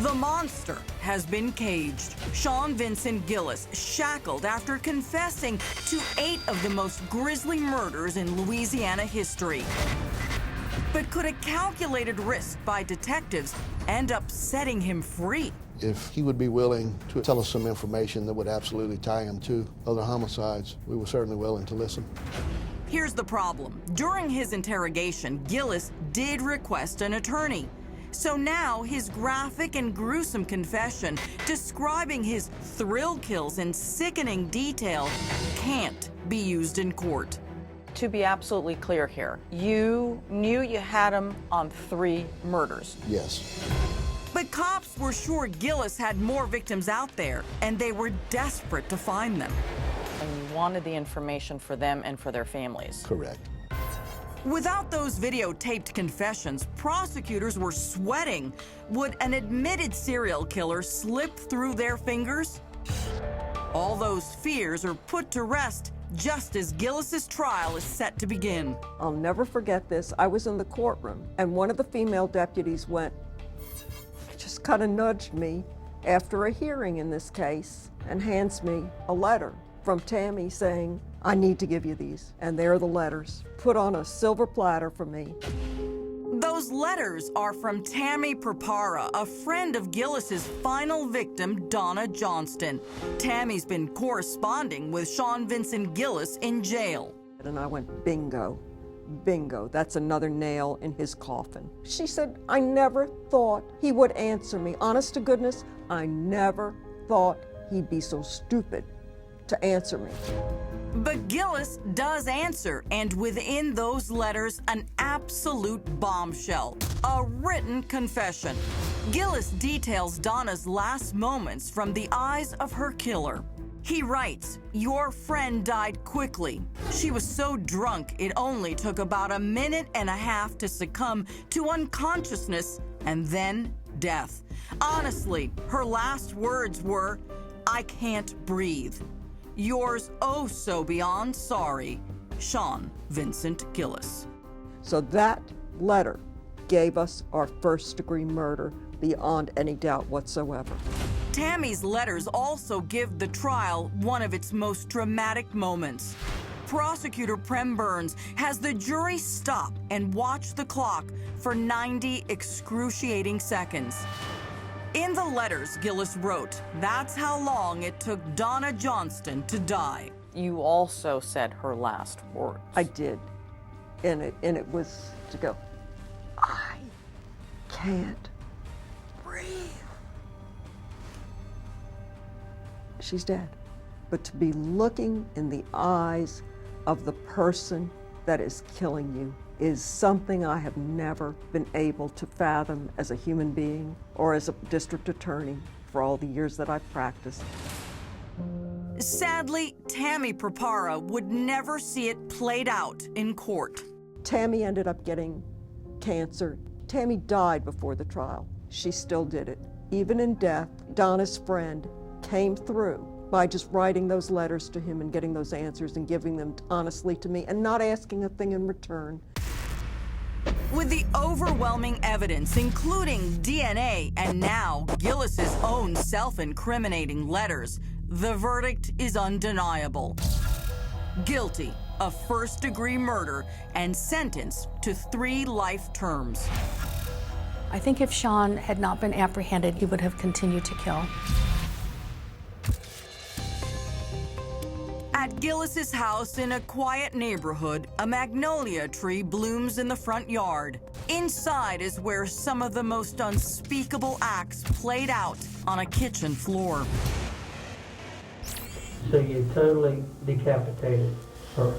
The monster has been caged. Sean Vincent Gillis shackled after confessing to 8 of the most grisly murders in Louisiana history. But could a calculated risk by detectives end up setting him free? If he would be willing to tell us some information that would absolutely tie him to other homicides, we were certainly willing to listen. Here's the problem. During his interrogation, Gillis did request an attorney. So now his graphic and gruesome confession describing his thrill kills in sickening detail can't be used in court. To be absolutely clear here, you knew you had him on 3 murders. Yes. But cops were sure Gillis had more victims out there, and they were desperate to find them. And you wanted the information for them and for their families. Correct. Without those videotaped confessions, prosecutors were sweating. Would an admitted serial killer slip through their fingers? All those fears are put to rest just as Gillis's trial is set to begin. I'll never forget this. I was in the courtroom, and one of the female deputies just kind of nudged me after a hearing in this case and hands me a letter from Tammy saying, "I need to give you these." And there are the letters, put on a silver platter for me. Those letters are from Tammy Prepara, a friend of Gillis's final victim, Donna Johnston. Tammy's been corresponding with Sean Vincent Gillis in jail. And I went, bingo, bingo, that's another nail in his coffin. She said, "I never thought he would answer me. Honest to goodness, I never thought he'd be so stupid to answer me." But Gillis does answer, and within those letters, an absolute bombshell, a written confession. Gillis details Donna's last moments from the eyes of her killer. He writes, "Your friend died quickly. She was so drunk it only took about 1.5 minutes to succumb to unconsciousness and then death. Honestly, her last words were, 'I can't breathe.' Yours oh so beyond sorry, Sean Vincent Gillis." So that letter gave us our first-degree murder beyond any doubt whatsoever. Tammy's letters also give the trial one of its most dramatic moments. Prosecutor Prem Burns has the jury stop and watch the clock for 90 excruciating seconds. In the letters Gillis wrote, that's how long it took Donna Johnston to die. You also said her last words. I did, and it was to go, "I can't breathe." She's dead. But to be looking in the eyes of the person that is killing you is something I have never been able to fathom as a human being or as a district attorney for all the years that I've practiced. Sadly, Tammy Prepara would never see it played out in court. Tammy ended up getting cancer. Tammy died before the trial. She still did it. Even in death, Donna's friend came through by just writing those letters to him and getting those answers and giving them honestly to me and not asking a thing in return. With the overwhelming evidence, including DNA and now Gillis's own self-incriminating letters, the verdict is undeniable. Guilty of first-degree murder and sentenced to 3 life terms. I think if Sean had not been apprehended, he would have continued to kill. At Gillis's house in a quiet neighborhood, a magnolia tree blooms in the front yard. Inside is where some of the most unspeakable acts played out on a kitchen floor. So you totally decapitated her.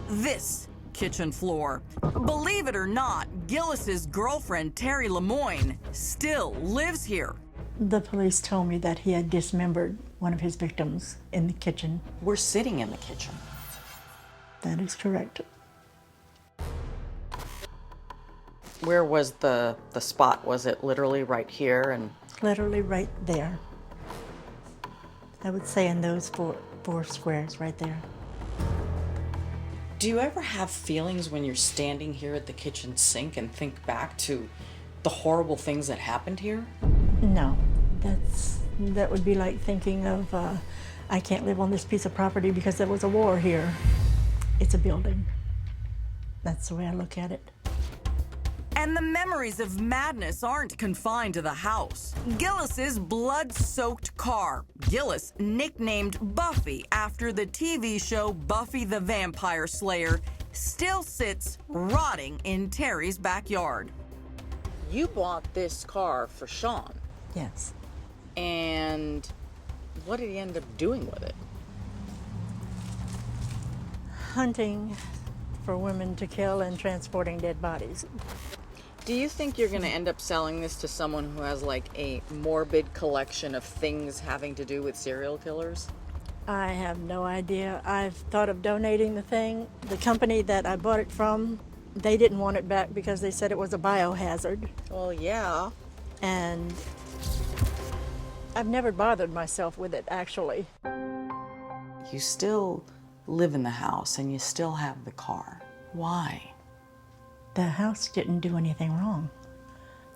This kitchen floor. Believe it or not, Gillis's girlfriend, Terry Lemoyne, still lives here. The police told me that he had dismembered one of his victims in the kitchen. We're sitting in the kitchen. That is correct. Where was the spot? Was it literally right here? And Literally right there. I would say in those four squares right there. Do you ever have feelings when you're standing here at the kitchen sink and think back to the horrible things that happened here? No, that would be like thinking of, I can't live on this piece of property because there was a war here. It's a building. That's the way I look at it. And the memories of madness aren't confined to the house. Gillis's blood-soaked car, Gillis nicknamed Buffy after the TV show Buffy the Vampire Slayer, still sits rotting in Terry's backyard. You bought this car for Sean, Yes. and what did he end up doing with it? Hunting for women to kill and transporting dead bodies. Do you think you're gonna end up selling this to someone who has like a morbid collection of things having to do with serial killers? I have no idea. I've thought of donating the thing. The company that I bought it from, they didn't want it back because they said it was a biohazard. Well, yeah. And I've never bothered myself with it, actually. You still live in the house and you still have the car. Why? The house didn't do anything wrong.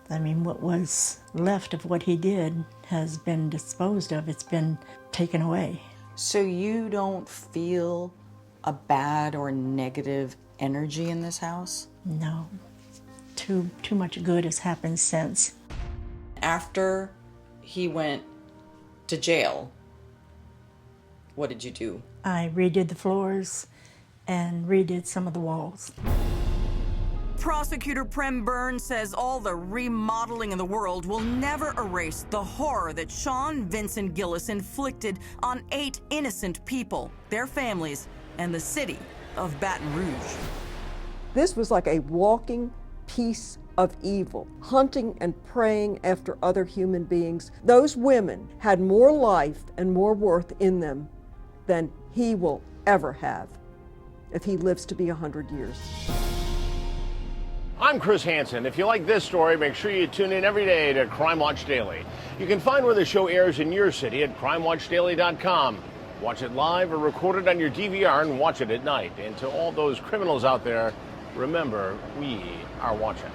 I mean, what was left of what he did has been disposed of. It's been taken away. So you don't feel a bad or negative energy in this house? No. Too much good has happened since. After he went to jail, what did you do? I redid the floors and redid some of the walls. Prosecutor Prem Byrne says all the remodeling in the world will never erase the horror that Sean Vincent Gillis inflicted on 8 innocent people, their families, and the city of Baton Rouge. This was like a walking piece of evil, hunting and preying after other human beings. Those women had more life and more worth in them than he will ever have if he lives to be 100 years. I'm Chris Hansen. If you like this story, make sure you tune in every day to Crime Watch Daily. You can find where the show airs in your city at crimewatchdaily.com. Watch it live or record it on your DVR and watch it at night. And to all those criminals out there, remember, we are watching.